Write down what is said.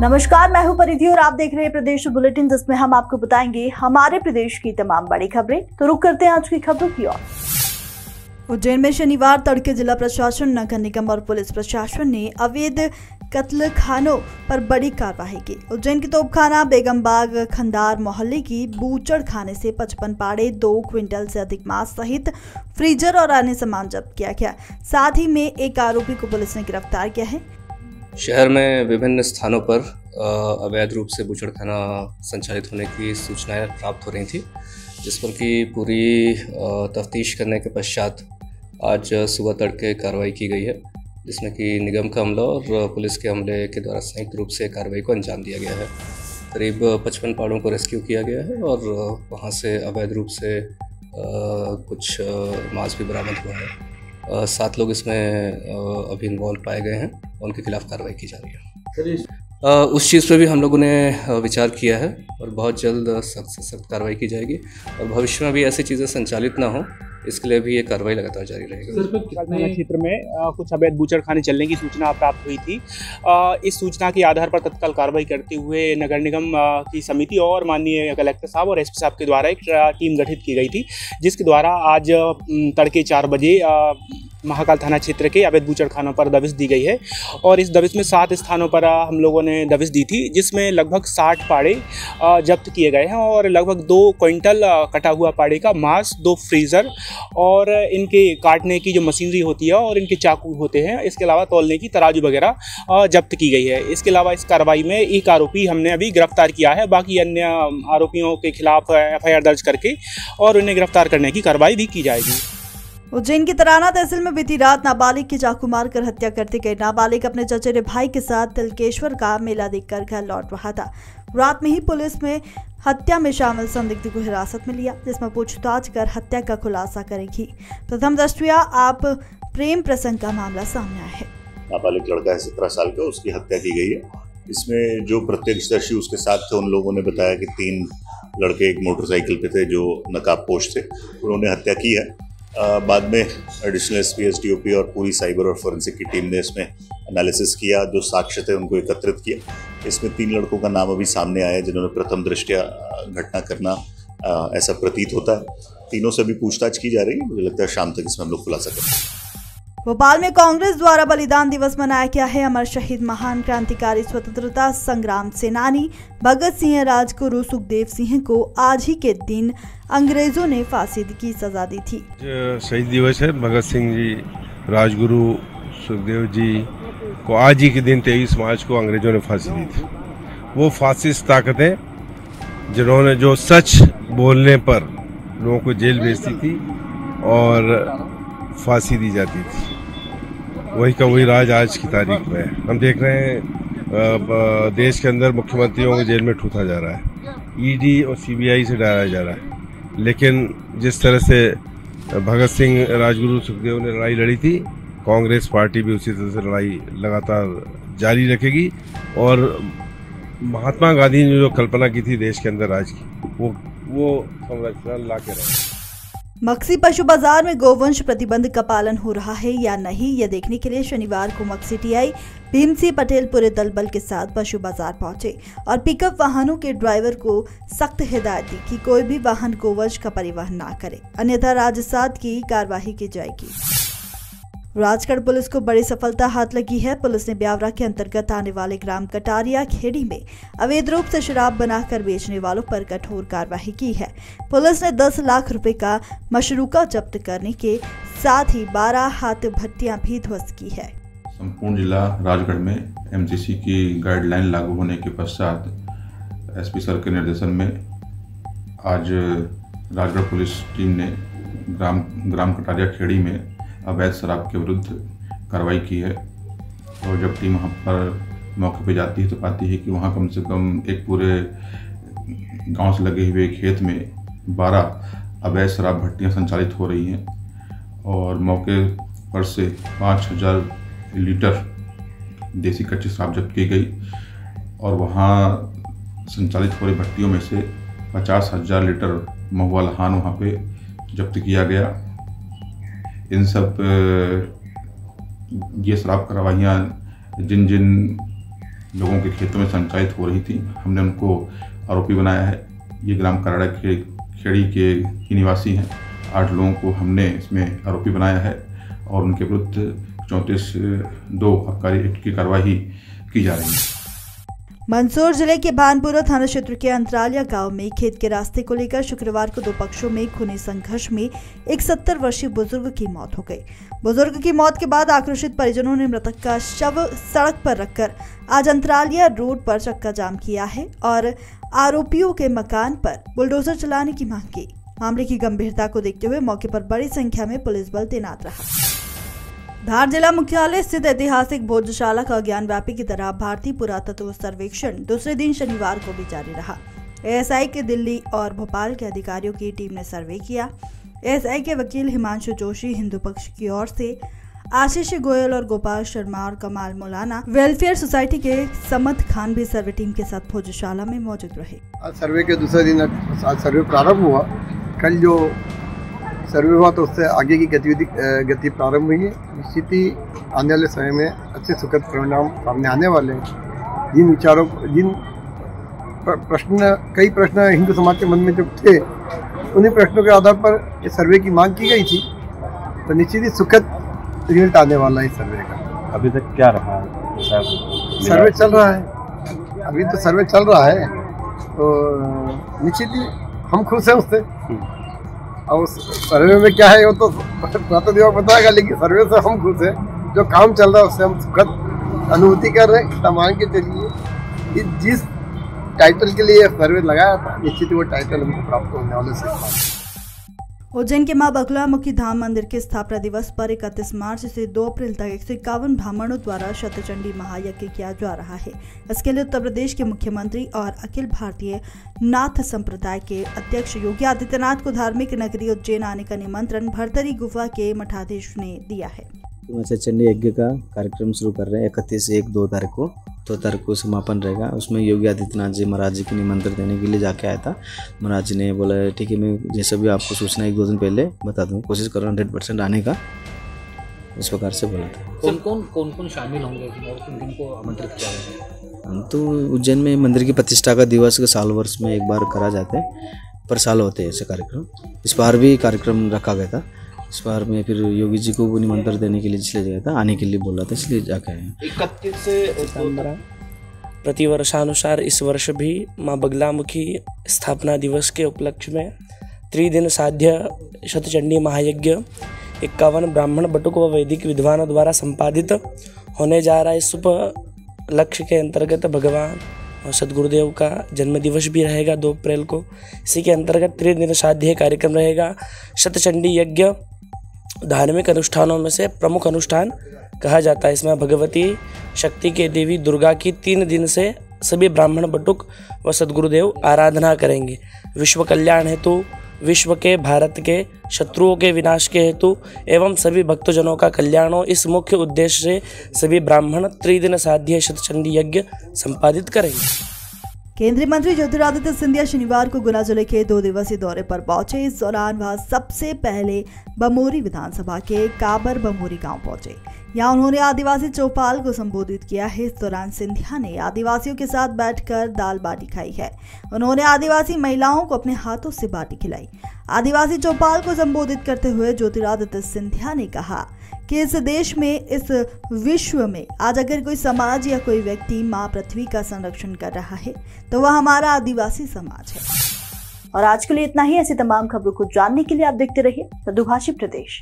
नमस्कार, मैं हूं परिधि और आप देख रहे हैं प्रदेश बुलेटिन, जिसमें हम आपको बताएंगे हमारे प्रदेश की तमाम बड़ी खबरें। तो रुक करते हैं आज की खबरों की ओर। उज्जैन में शनिवार तड़के जिला प्रशासन, नगर निगम और पुलिस प्रशासन ने अवैध कत्ल खानों पर बड़ी कार्रवाई की। उज्जैन के तोपखाना बेगमबाग खंडार मोहल्ले की बूचड़ खाने से 55 पाड़े, 2 क्विंटल से अधिक मांस सहित फ्रीजर और अन्य सामान जब्त किया गया। साथ ही में एक आरोपी को पुलिस ने गिरफ्तार किया है। शहर में विभिन्न स्थानों पर अवैध रूप से बूचड़खाना संचालित होने की सूचनाएं प्राप्त हो रही थी, जिस पर कि पूरी तफ्तीश करने के पश्चात आज सुबह तड़के कार्रवाई की गई है, जिसमें कि निगम का अमला और पुलिस के अमले के द्वारा संयुक्त रूप से कार्रवाई को अंजाम दिया गया है। करीब 55 पाड़ों को रेस्क्यू किया गया है और वहां से अवैध रूप से कुछ मांस भी बरामद हुआ है। 7 लोग इसमें अभी इन्वॉल्व पाए गए हैं, उनके खिलाफ कार्रवाई की जा रही है। उस चीज़ पे भी हम लोगों ने विचार किया है और बहुत जल्द सख्त से सख्त कार्रवाई की जाएगी और भविष्य में भी ऐसी चीज़ें संचालित ना हो, इसके लिए भी ये कार्रवाई लगातार जारी रहेगी। थाना क्षेत्र में कुछ अवैध बूचड़खाने चलने की सूचना प्राप्त हुई थी। इस सूचना के आधार पर तत्काल कार्रवाई करते हुए नगर निगम की समिति और माननीय कलेक्टर साहब और एसपी साहब के द्वारा एक टीम गठित की गई थी, जिसके द्वारा आज तड़के 4 बजे महाकाल थाना क्षेत्र के अवैध बूचड़खानों पर दबिश दी गई है। और इस दबिश में 7 स्थानों पर हम लोगों ने दबिश दी थी, जिसमें लगभग 60 पाड़े जब्त किए गए हैं और लगभग 2 क्विंटल कटा हुआ पाड़े का मांस, 2 फ्रीज़र और इनके काटने की जो मशीनरी होती है और इनके चाकू होते हैं, इसके अलावा तौलने की तराजू वगैरह जब्त की गई है। इसके अलावा इस कार्रवाई में एक आरोपी हमने अभी गिरफ्तार किया है। बाकी अन्य आरोपियों के खिलाफ FIR दर्ज करके और उन्हें गिरफ्तार करने की कार्रवाई भी की जाएगी। उज्जैन की तराना तहसील में बीती रात नाबालिग की चाकू मारकर हत्या करते गए नाबालिग अपने चचेरे भाई के साथ तिलकेश्वर का मेला देखकर घर लौट रहा था। रात में ही पुलिस में हत्या में शामिल संदिग्ध को हिरासत में लिया, जिसमें पूछताछ कर हत्या का खुलासा करेगी। प्रथम दृष्टया आप प्रेम प्रसंग का मामला सामने आया है। नाबालिग लड़का है 17 साल का, उसकी हत्या की गई है। इसमें जो प्रत्यक्षदर्शी उसके साथ थे, उन लोगों ने बताया कि 3 लड़के एक मोटरसाइकिल पे थे जो नकाबपोश थे, उन्होंने हत्या की है। बाद में एडिशनल SP SDOP और पूरी साइबर और फोरेंसिक की टीम ने इसमें एनालिसिस किया, जो साक्ष्य थे उनको एकत्रित किया। इसमें 3 लड़कों का नाम अभी सामने आया है जिन्होंने प्रथम दृष्टया घटना करना ऐसा प्रतीत होता है। तीनों से भी पूछताछ की जा रही है। मुझे लगता है शाम तक इसमें हम लोग खुलासा करेंगे। भोपाल में कांग्रेस द्वारा बलिदान दिवस मनाया गया है। अमर शहीद महान क्रांतिकारी स्वतंत्रता संग्राम सेनानी भगत सिंह, राजगुरु सुखदेव सिंह को आज ही के दिन अंग्रेजों ने फांसी की सजा दी थी। शहीद दिवस है। भगत सिंह जी, राजगुरु सुखदेव जी को आज ही के दिन 23 मार्च को अंग्रेजों ने फांसी दी थी। वो फासिस्ट ताकतें जिन्होंने जो सच बोलने पर लोगों को जेल भेजती थी और फांसी दी जाती थी, वही का वही राज आज की तारीख में है। हम देख रहे हैं देश के अंदर मुख्यमंत्रियों को जेल में ठूसा जा रहा है, ED और CBI से डराया जा रहा है। लेकिन जिस तरह से भगत सिंह, राजगुरु सुखदेव ने लड़ाई लड़ी थी, कांग्रेस पार्टी भी उसी तरह से लड़ाई लगातार जारी रखेगी। और महात्मा गांधी ने जो कल्पना की थी देश के अंदर राज की, वो संरचना ला के रहे। मक्सी पशु बाजार में गोवंश प्रतिबंध का पालन हो रहा है या नहीं, यह देखने के लिए शनिवार को मक्सी TI भीम सिंह पटेल पूरे दल बल के साथ पशु बाजार पहुंचे और पिकअप वाहनों के ड्राइवर को सख्त हिदायत दी कि कोई भी वाहन गोवंश का परिवहन ना करे, अन्यथा राजसात की कार्रवाई की जाएगी। राजगढ़ पुलिस को बड़ी सफलता हाथ लगी है। पुलिस ने ब्यावरा के अंतर्गत आने वाले ग्राम कटारिया खेड़ी में अवैध रूप से शराब बनाकर बेचने वालों पर कठोर कार्रवाई की है। पुलिस ने 10 लाख रुपए का मशरूका जब्त करने के साथ ही 12 हाथ भट्टियां भी ध्वस्त की है। संपूर्ण जिला राजगढ़ में MCC की गाइडलाइन लागू होने के पश्चात SP सर के निर्देशन में आज राजगढ़ पुलिस टीम ने ग्राम कटारिया खेड़ी में अवैध शराब के विरुद्ध कार्रवाई की है। और जब टीम वहाँ पर मौके पे जाती है तो पाती है कि वहाँ कम से कम एक पूरे गांव से लगे हुए खेत में 12 अवैध शराब भट्टियाँ संचालित हो रही हैं और मौके पर से 5000 लीटर देसी कच्ची शराब जब्त की गई और वहाँ संचालित हो रही भट्टियों में से 50,000 लीटर महुआ लहान वहाँ पे जब्त किया गया। इन सब ये शराब कार्रवाइयाँ जिन लोगों के खेतों में संचालित हो रही थी। हमने उनको आरोपी बनाया है। ये ग्राम कराड़ा खेड़ी के ही निवासी हैं। 8 लोगों को हमने इसमें आरोपी बनाया है और उनके विरुद्ध 34(2) आबकारी एक्ट की कार्रवाई की जा रही है। मंदसौर जिले के भानपुरा थाना क्षेत्र के अंतरालिया गांव में खेत के रास्ते को लेकर शुक्रवार को 2 पक्षों में खूनी संघर्ष में एक 70 वर्षीय बुजुर्ग की मौत हो गई। बुजुर्ग की मौत के बाद आक्रोशित परिजनों ने मृतक का शव सड़क पर रखकर आज अंतरालिया रोड पर चक्का जाम किया है और आरोपियों के मकान पर बुलडोजर चलाने की मांग की। मामले की गंभीरता को देखते हुए मौके पर बड़ी संख्या में पुलिस बल तैनात रहा। धार जिला मुख्यालय स्थित ऐतिहासिक भोजशाला का ज्ञानव्यापी की तरह भारतीय पुरातत्व सर्वेक्षण दूसरे दिन शनिवार को भी जारी रहा। एएसआई के दिल्ली और भोपाल के अधिकारियों की टीम ने सर्वे किया। एएसआई के वकील हिमांशु जोशी हिंदू पक्ष की ओर से, आशीष गोयल और गोपाल शर्मा और कमाल मौलाना वेलफेयर सोसाइटी के समत खान भी सर्वे टीम के साथ भोजशाला में मौजूद रहे। आज सर्वे के दूसरे दिन आज सर्वे प्रारंभ हुआ। कल जो सर्वे हुआ तो उससे आगे की गति प्रारंभ हुई है। निश्चित ही आने वाले समय में अच्छे सुखद परिणाम सामने आने वाले हैं। जिन विचारों जिन कई प्रश्न हिंदू समाज के मन में जो थे, उन्हीं प्रश्नों के आधार पर इस सर्वे की मांग की गई थी। तो निश्चित ही सुखद रिजल्ट आने वाला है इस सर्वे का। अभी तक क्या रहा सर्वे चल रहा है। अभी तो सर्वे चल रहा है, तो निश्चित ही हम खुश हैं उससे। और उस सर्वे में क्या है वो तो पुरातत्व विभाग बताएगा, लेकिन सर्वे से हम खुश हैं। जो काम चल रहा है उससे हम सुखद अनुभूति कर रहे हैं। मान के चलिए जिस टाइटल के लिए सर्वे लगाया था, निश्चित वो टाइटल हमको प्राप्त होने वाले से। उज्जैन के मां बगलामुखी धाम मंदिर के स्थापना दिवस पर 31 मार्च से 2 अप्रैल तक 151 ब्राह्मणों द्वारा शतचंडी महायज्ञ किया जा रहा है। इसके लिए उत्तर प्रदेश के मुख्यमंत्री और अखिल भारतीय नाथ संप्रदाय के अध्यक्ष योगी आदित्यनाथ को धार्मिक नगरी उज्जैन आने का निमंत्रण भरतरी गुफा के मठाधीश ने दिया है। शतचंडी यज्ञ का कार्यक्रम शुरू कर रहे हैं 31/1-2 तारीख को। 2 तारीख को समापन रहेगा। उसमें योगी आदित्यनाथ जी महाराज जी को निमंत्रण देने के लिए जाके आया था। महाराज जी ने बोला ठीक है, मैं जैसे भी आपको सूचना 1-2 दिन पहले बता दूँ, कोशिश कर रहा हूँ 100% आने का, इस प्रकार से बोला था। कौन शामिल होंगे और किन को आमंत्रित किया गया? हम तो उज्जैन में मंदिर की प्रतिष्ठा का दिवस के साल वर्ष में एक बार करा जाते हैं, पर साल होते हैं ऐसे कार्यक्रम। इस बार भी कार्यक्रम रखा गया था। इस बार में फिर योगी जी को निमंत्रण देने के लिए इसलिए गया था, आने के लिए बोला था, इसलिए जाके आए। 31 से प्रतिवर्षानुसार इस वर्ष भी माँ बगलामुखी स्थापना दिवस के उपलक्ष्य में त्रिदिन साध्य शतचंडी महायज्ञ 51 ब्राह्मण बटुक व वैदिक विद्वानों द्वारा संपादित होने जा रहा है। इस लक्ष्य के अंतर्गत भगवान और सदगुरुदेव का जन्मदिवस भी रहेगा 2 अप्रैल को। इसी के अंतर्गत त्रिदिन साध्य कार्यक्रम रहेगा। शतचंडी यज्ञ धार्मिक अनुष्ठानों में से प्रमुख अनुष्ठान कहा जाता है। इसमें भगवती शक्ति के देवी दुर्गा की 3 दिन से सभी ब्राह्मण बटुक व सदगुरुदेव आराधना करेंगे। विश्व कल्याण हेतु, विश्व के भारत के शत्रुओं के विनाश के हेतु एवं सभी भक्तजनों का कल्याण हो, इस मुख्य उद्देश्य से सभी ब्राह्मण त्रिदिन साध्य शतचंडी यज्ञ संपादित करेंगे। केंद्रीय मंत्री ज्योतिरादित्य सिंधिया शनिवार को गुना जिले के 2 दिवसीय दौरे पर पहुंचे। इस दौरान वह सबसे पहले बमोरी विधानसभा के काबर बमोरी गांव पहुंचे। यहां उन्होंने आदिवासी चौपाल को संबोधित किया है। इस दौरान सिंधिया ने आदिवासियों के साथ बैठकर दाल बाटी खाई है। उन्होंने आदिवासी महिलाओं को अपने हाथों से बाटी खिलाई। आदिवासी चौपाल को संबोधित करते हुए ज्योतिरादित्य सिंधिया ने कहा कि इस देश में, इस विश्व में आज अगर कोई समाज या कोई व्यक्ति माँ पृथ्वी का संरक्षण कर रहा है तो वह हमारा आदिवासी समाज है। और आज के लिए इतना ही। ऐसी तमाम खबरों को जानने के लिए आप देखते रहिए मधुभाषी प्रदेश।